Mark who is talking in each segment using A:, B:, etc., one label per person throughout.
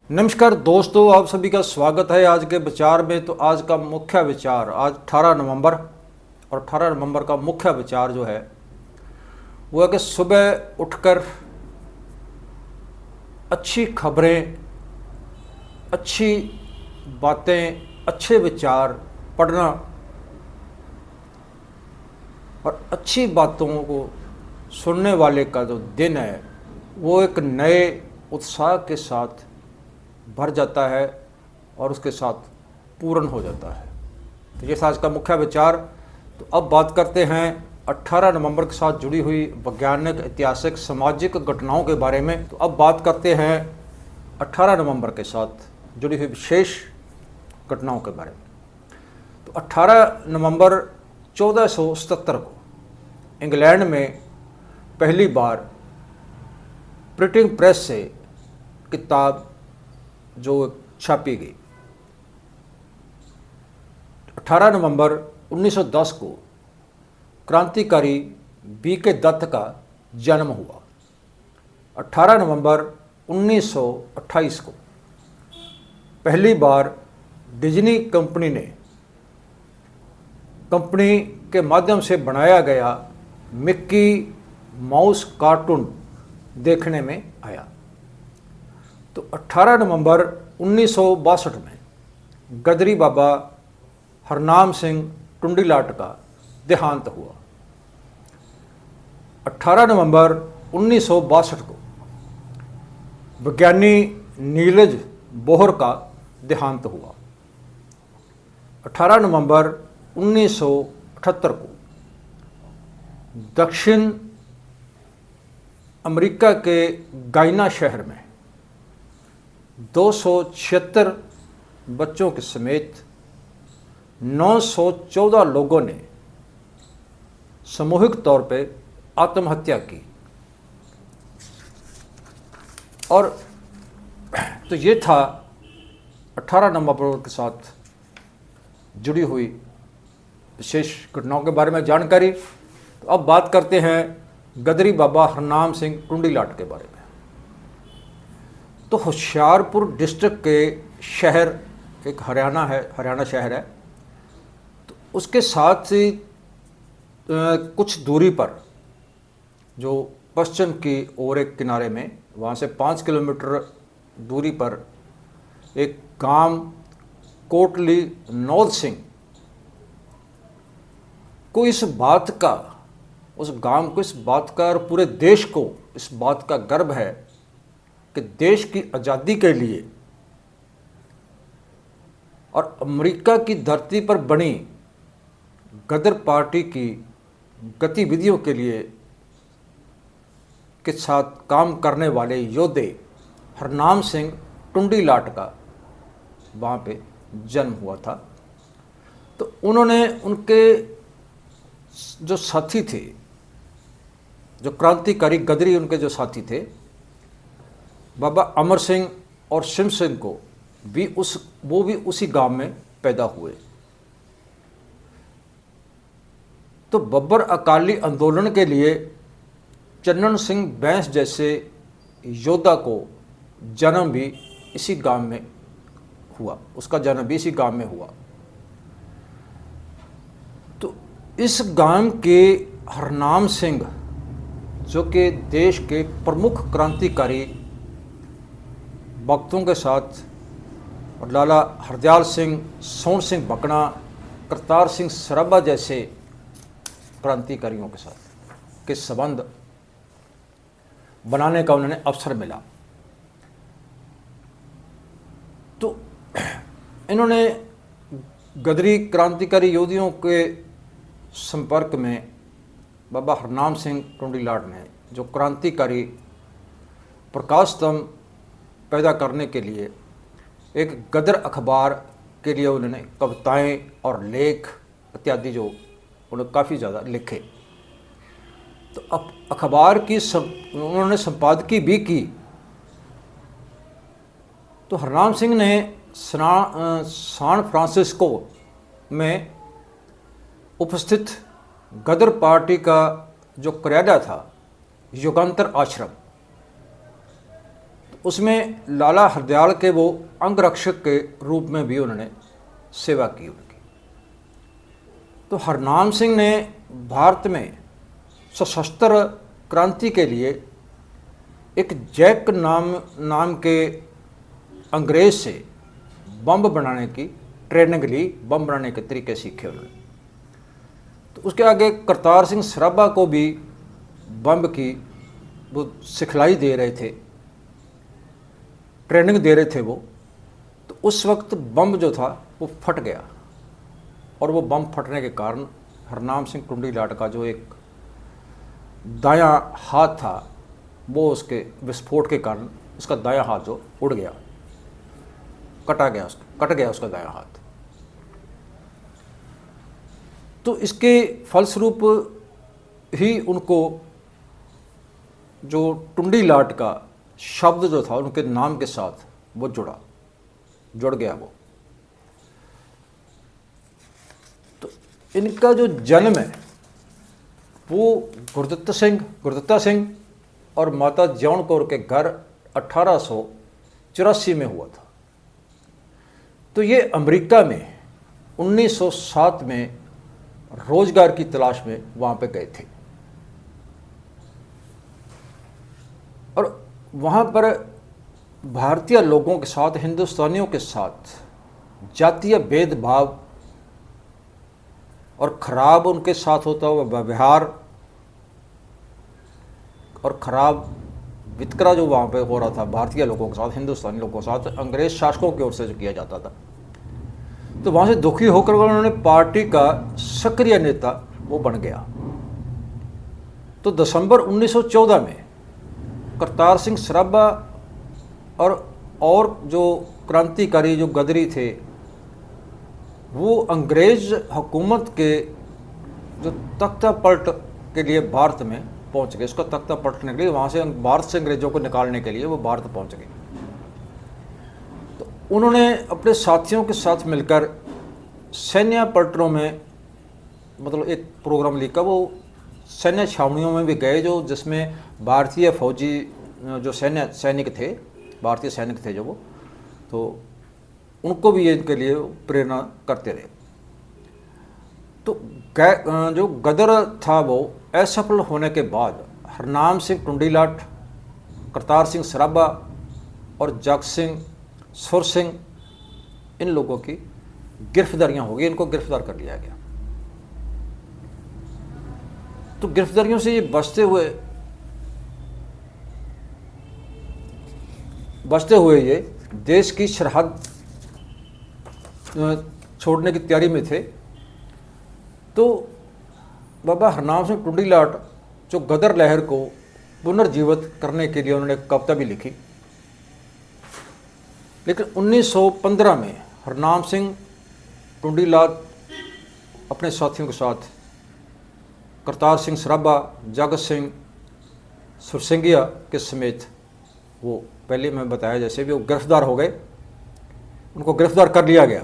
A: नमस्कार दोस्तों, आप सभी का स्वागत है आज के विचार में। तो आज का मुख्य विचार, आज 18 नवंबर और 18 नवंबर का मुख्य विचार जो है वो है कि सुबह उठकर अच्छी खबरें, अच्छी बातें, अच्छे विचार पढ़ना और अच्छी बातों को सुनने वाले का जो दिन है वो एक नए उत्साह के साथ भर जाता है और उसके साथ पूर्ण हो जाता है। तो ये आज का मुख्य विचार। तो अब बात करते हैं 18 नवंबर के साथ जुड़ी हुई वैज्ञानिक, ऐतिहासिक, सामाजिक घटनाओं के बारे में। तो अब बात करते हैं 18 नवंबर के साथ जुड़ी हुई विशेष घटनाओं के बारे में। तो 18 नवंबर 1477 को इंग्लैंड में पहली बार प्रिंटिंग प्रेस से किताब जो छापी गई। 18 नवंबर 1910 को क्रांतिकारी बीके दत्त का जन्म हुआ। 18 नवंबर 1928 को पहली बार डिज्नी कंपनी के माध्यम से बनाया गया मिक्की माउस कार्टून देखने में आया। तो 18 नवंबर 1962 में गदरी बाबा हरनाम सिंह टुंडीलाट का देहांत हुआ। 18 नवंबर 1962 को विज्ञानी नीरज बोहर का देहांत हुआ। 18 नवंबर 1978 को दक्षिण अमेरिका के गायना शहर में 276 बच्चों के समेत 914 लोगों ने सामूहिक तौर पे आत्महत्या की। और तो ये था 18 नवंबर के साथ जुड़ी हुई विशेष घटनाओं के बारे में जानकारी। तो अब बात करते हैं गदरी बाबा हरनाम सिंह टुंडीलाट के बारे में। तो होशियारपुर डिस्ट्रिक्ट के शहर एक हरियाणा शहर है। तो उसके साथ ही कुछ दूरी पर जो पश्चिम की ओर एक किनारे में, वहाँ से 5 किलोमीटर दूरी पर एक गांव कोटली नौद सिंह को उस गांव को इस बात का और पूरे देश को इस बात का गर्व है कि देश की आज़ादी के लिए और अमेरिका की धरती पर बनी गदर पार्टी की गतिविधियों के लिए के साथ काम करने वाले योद्धे हरनाम सिंह टुंडीलाट का वहाँ पे जन्म हुआ था। तो उन्होंने उनके जो साथी थे, जो क्रांतिकारी गदरी उनके जो साथी थे, बाबा अमर सिंह और सिम सिंह को वो भी उसी गांव में पैदा हुए। तो बब्बर अकाली आंदोलन के लिए चन्नन सिंह बैंस जैसे योद्धा को जन्म भी इसी गांव में हुआ, उसका जन्म भी इसी गांव में हुआ। तो इस गांव के हरनाम सिंह, जो कि देश के प्रमुख क्रांतिकारी भक्तों के साथ और लाला हरदयाल सिंह, सोन सिंह भकना, करतार सिंह सराभा जैसे क्रांतिकारियों के साथ के संबंध बनाने का उन्हें अवसर मिला। तो इन्होंने गदरी क्रांतिकारी योद्धाओं के संपर्क में बाबा हरनाम सिंह टुंडीलाट ने जो क्रांतिकारी प्रकाश स्तंभ पैदा करने के लिए एक गदर अखबार के लिए उन्होंने कविताएं और लेख इत्यादि जो उन्होंने काफ़ी ज़्यादा लिखे। तो अब अखबार की उन्होंने संपादकी भी की। तो हरनाम सिंह ने सैन फ्रांसिस्को में उपस्थित गदर पार्टी का जो कार्यालय था, युगांतर आश्रम, उसमें लाला हरदयाल के वो अंगरक्षक के रूप में भी उन्होंने सेवा की उनकी। तो हरनाम सिंह ने भारत में सशस्त्र क्रांति के लिए एक जैक नाम के अंग्रेज से बम बनाने की ट्रेनिंग ली, बम बनाने के तरीके सीखे उन्होंने। तो उसके आगे करतार सिंह सराभा को भी बम की वो सिखलाई दे रहे थे, ट्रेनिंग दे रहे थे वो। तो उस वक्त बम जो था वो फट गया, और वो बम फटने के कारण हरनाम सिंह टुंडीलाट का जो एक दायां हाथ था वो उसके विस्फोट के कारण उसका दायां हाथ जो उड़ गया, कट गया उसका दायां हाथ। तो इसके फलस्वरूप ही उनको जो टुंडीलाट का शब्द जो था उनके नाम के साथ वो जुड़ गया वो। तो इनका जो जन्म है वो गुरदित्ता सिंह और माता जौन कौर के घर 1884 में हुआ था। तो ये अमेरिका में 1907 में रोजगार की तलाश में वहाँ पे गए थे, और वहाँ पर भारतीय लोगों के साथ, हिंदुस्तानियों के साथ जातीय भेदभाव और खराब उनके साथ होता हुआ व्यवहार और खराब वितकरा जो वहाँ पे हो रहा था भारतीय लोगों के साथ, हिंदुस्तानी लोगों के साथ, अंग्रेज शासकों की ओर से जो किया जाता था, तो वहाँ से दुखी होकर उन्होंने पार्टी का सक्रिय नेता वो बन गया। तो दिसंबर 1914 में करतार सिंह सराभा और जो क्रांतिकारी जो गदरी थे वो अंग्रेज हुकूमत के जो तख्ता पलट के लिए भारत में पहुंच गए। उसका तख्ता पलटने के लिए, वहाँ से भारत से अंग्रेजों को निकालने के लिए वो भारत पहुंच गए। तो उन्होंने अपने साथियों के साथ मिलकर सैन्य पलटनों में मतलब एक प्रोग्राम लिखा, वो सैन्य छावनियों में भी गए जो जिसमें भारतीय फौजी जो सैनिक थे, भारतीय सैनिक थे जो वो, तो उनको भी इनके लिए प्रेरणा करते रहे। तो जो गदर था वो असफल होने के बाद हरनाम सिंह टुंडीलाट, करतार सिंह सराभा और जग सिंह, सुर सिंह, इन लोगों की गिरफ्तारियां हो गई, इनको गिरफ्तार कर लिया गया। तो गिरफ्तारियों से ये बचते हुए ये देश की सरहद छोड़ने की तैयारी में थे। तो बाबा हरनाम सिंह टुंडीलाट जो गदर लहर को पुनर्जीवित करने के लिए उन्होंने एक कविता भी लिखी, लेकिन 1915 में हरनाम सिंह टुंडीलाट अपने साथियों के साथ करतार सिंह सराभा, जगत सिंह, सुरसिंगिया के समेत वो पहले मैं बताया जैसे भी वो गिरफ्तार हो गए, उनको गिरफ्तार कर लिया गया।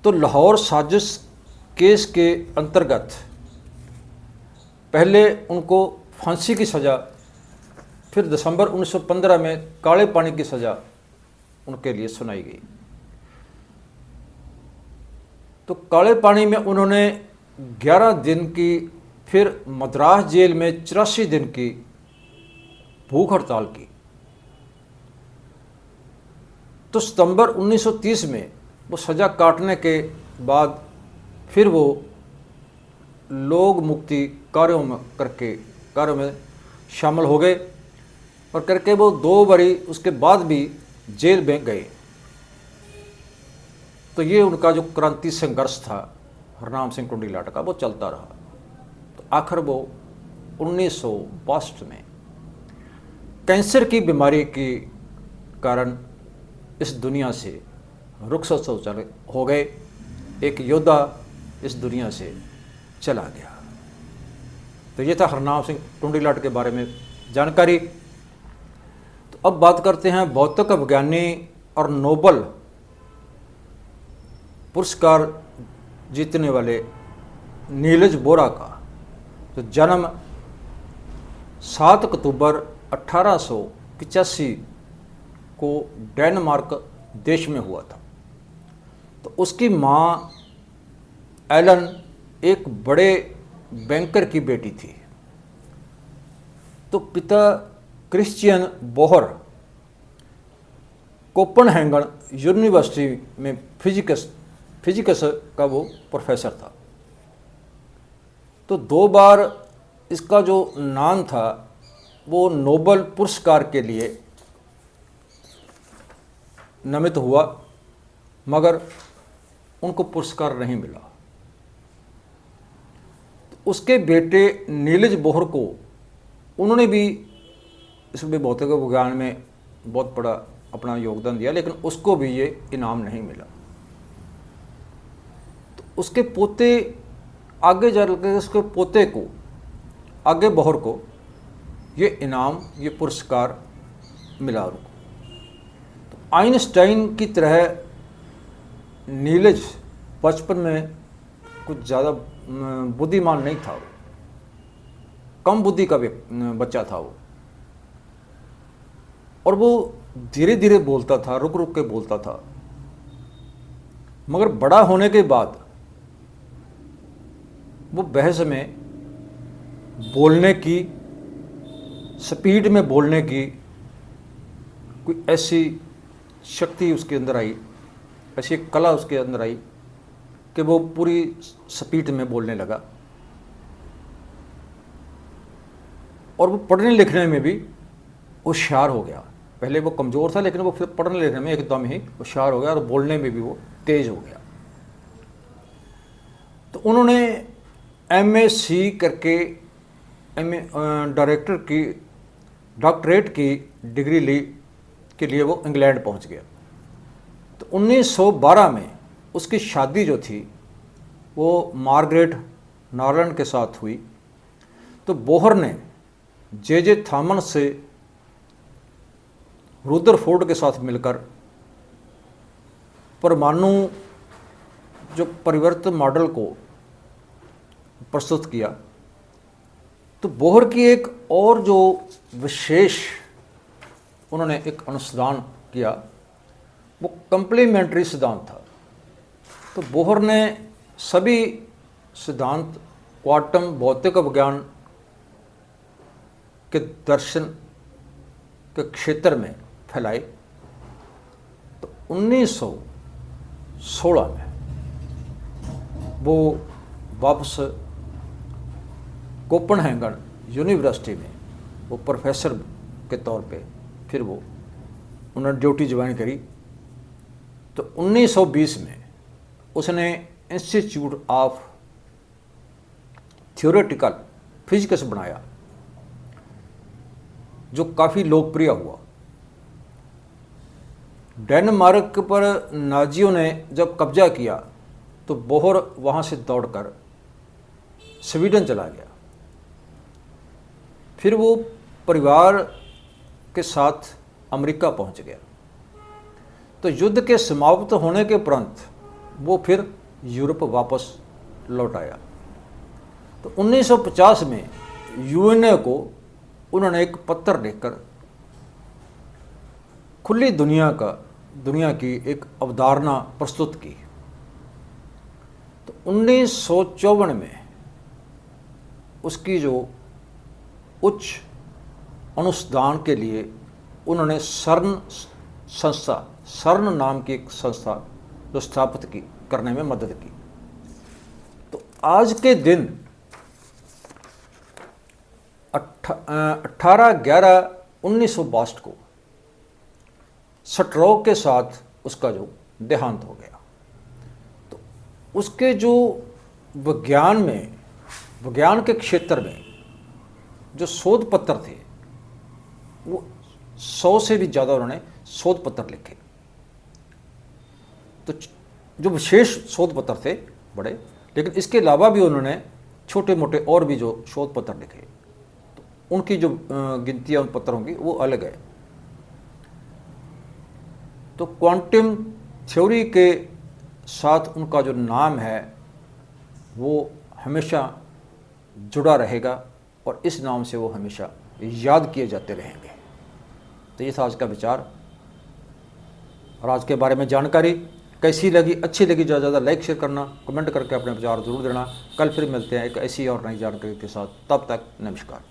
A: तो लाहौर साजिश केस के अंतर्गत पहले उनको फांसी की सज़ा, फिर दिसंबर 1915 में काले पानी की सज़ा उनके लिए सुनाई गई। तो काले पानी में उन्होंने 11 दिन की, फिर मद्रास जेल में 84 दिन की भूख हड़ताल की। तो सितंबर 1930 में वो सज़ा काटने के बाद फिर वो लोक मुक्ति कार्यों में शामिल हो गए, और करके वो 2 बारी उसके बाद भी जेल में गए। तो ये उनका जो क्रांति संघर्ष था हरनाम सिंह टुंडीलाट का, वो चलता रहा। तो आखिर वो 1962 में कैंसर की बीमारी के कारण इस दुनिया से रुखसत हो गए। एक योद्धा इस दुनिया से चला गया। तो ये था हरनाम सिंह टुंडीलाट के बारे में जानकारी। तो अब बात करते हैं भौतिक विज्ञानी और नोबल पुरस्कार जीतने वाले नीलज बोरा का। तो जन्म 7 अक्टूबर 1885 को डेनमार्क देश में हुआ था। तो उसकी माँ एलन एक बड़े बैंकर की बेटी थी। तो पिता क्रिश्चियन बोहर कोपनहेगन यूनिवर्सिटी में फिजिक्स का वो प्रोफेसर था। तो 2 बार इसका जो नाम था वो नोबेल पुरस्कार के लिए नामित हुआ, मगर उनको पुरस्कार नहीं मिला। तो उसके बेटे नीलज बोहर को उन्होंने भी इसमें भौतिक विज्ञान में बहुत बड़ा अपना योगदान दिया, लेकिन उसको भी ये इनाम नहीं मिला। तो उसके पोते आगे जाकर उसके पोते को आगे बोहर को ये इनाम, ये पुरस्कार मिला। तो आइंस्टाइन की तरह नीलज बचपन में कुछ ज़्यादा बुद्धिमान नहीं था, वो कम बुद्धि का बच्चा था वो, और वो धीरे धीरे बोलता था, रुक रुक के बोलता था। मगर बड़ा होने के बाद वो बहस में बोलने की, स्पीड में बोलने की कोई ऐसी शक्ति उसके अंदर आई, ऐसी एक कला उसके अंदर आई कि वो पूरी स्पीड में बोलने लगा। और वो पढ़ने लिखने में भी होशियार हो गया। पहले वो कमज़ोर था, लेकिन वो फिर पढ़ने लिखने में एकदम ही होशियार हो गया और बोलने में भी वो तेज़ हो गया। तो उन्होंने MSc करके डॉक्टरेट की डिग्री ली के लिए वो इंग्लैंड पहुंच गया। तो 1912 में उसकी शादी जो थी वो मार्गरेट नॉर्लैंड के साथ हुई। तो बोहर ने J.J. थॉमस से रुदरफोर्ड के साथ मिलकर परमाणु जो परिवर्तन मॉडल को प्रस्तुत किया। तो बोहर की एक और जो विशेष उन्होंने एक अनुसंधान किया वो कंप्लीमेंट्री सिद्धांत था। तो बोहर ने सभी सिद्धांत क्वांटम भौतिक विज्ञान के दर्शन के क्षेत्र में फैलाए। तो 1916 में वो वापस कोपनहेगन यूनिवर्सिटी में वो प्रोफेसर के तौर पे फिर वो उन्होंने ड्यूटी ज्वाइन करी। तो 1920 में उसने इंस्टीट्यूट ऑफ थियोरेटिकल फिजिक्स बनाया, जो काफ़ी लोकप्रिय हुआ। डेनमार्क पर नाजियों ने जब कब्जा किया तो बोहर वहाँ से दौड़कर स्वीडन चला गया। फिर वो परिवार के साथ अमेरिका पहुँच गया। तो युद्ध के समाप्त होने के उपरांत वो फिर यूरोप वापस लौट आया। तो 1950 में यूएनए को उन्होंने एक पत्र लिखकर खुली दुनिया की एक अवधारणा प्रस्तुत की। तो 1954 में उसकी जो उच्च अनुसंधान के लिए उन्होंने सर्न नाम की एक संस्था जो स्थापित करने में मदद की। तो आज के दिन 18/11/1962 को स्ट्रोक के साथ उसका जो देहांत हो गया। तो उसके जो विज्ञान के क्षेत्र में जो शोध पत्र थे वो 100 से भी ज़्यादा उन्होंने शोध पत्र लिखे। तो जो विशेष शोध पत्र थे बड़े, लेकिन इसके अलावा भी उन्होंने छोटे मोटे और भी जो शोध पत्र लिखे, तो उनकी जो गिनती उन पत्रों की वो अलग है। तो क्वांटम थ्योरी के साथ उनका जो नाम है वो हमेशा जुड़ा रहेगा और इस नाम से वो हमेशा याद किए जाते रहेंगे। तो ये था आज का विचार। और आज के बारे में जानकारी कैसी लगी, अच्छी लगी, ज़्यादा लाइक शेयर करना, कमेंट करके अपने विचार जरूर देना। कल फिर मिलते हैं एक ऐसी और नई जानकारी के साथ, तब तक नमस्कार।